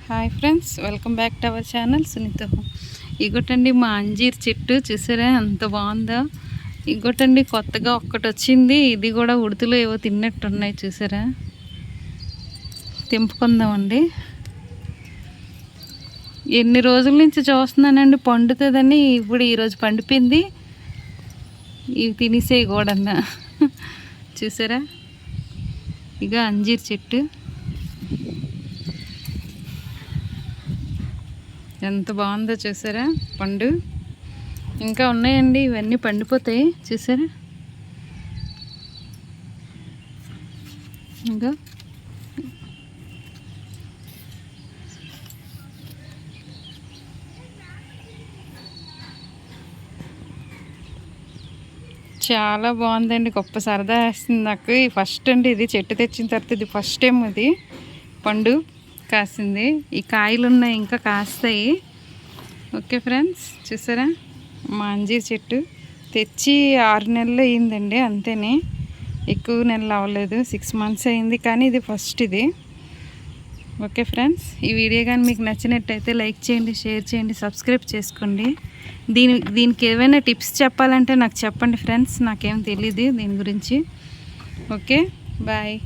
Hi friends, welcome back to our channel Sunitha home. ఇగోటండి మా అంజీర్ చెట్టు చూసారా ఎంత బాగుందో. ఇగోటండి కొత్తగా ఒక్కటి వచ్చింది. ఇది కూడా ఉడుతులు ఏవో తిన్నట్టున్నాయి చూసారా. తెంపుకుందామండి. ఎన్ని రోజుల నుంచి చూస్తున్నానండి పండుతుందని. ఇప్పుడు ఈరోజు పండిపోయింది. ఇవి తినేసేయి కూడా చూసారా. ఇక అంజీర్ చెట్టు ఎంత బాగుందో చూసారా. పండు ఇంకా ఉన్నాయండి, ఇవన్నీ పండిపోతాయి చూసారా. ఇంకా చాలా బాగుందండి, గొప్ప సరదా వేస్తుంది నాకు. ఫస్ట్ అండి ఇది చెట్టు తెచ్చిన తర్వాత ఇది ఫస్ట్ టైం ఇది పండు కాసింది. ఈ కాయలు ఉన్నాయి, ఇంకా కాస్తాయి. ఓకే ఫ్రెండ్స్, చూసారా మా అంజీర్ చెట్టు తెచ్చి 6 నెలలు అయ్యిందండి, అంతేనే. ఎక్కువ నెలలు అవ్వలేదు, 6 మంత్స్ అయింది. కానీ ఇది ఫస్ట్ ఇది. ఓకే ఫ్రెండ్స్, ఈ వీడియో కానీ మీకు నచ్చినట్టయితే లైక్ చేయండి, షేర్ చేయండి, సబ్స్క్రైబ్ చేసుకోండి. దీనికి ఏవైనా టిప్స్ చెప్పాలంటే నాకు చెప్పండి ఫ్రెండ్స్, నాకేం తెలియదు దీని గురించి. Okay bye.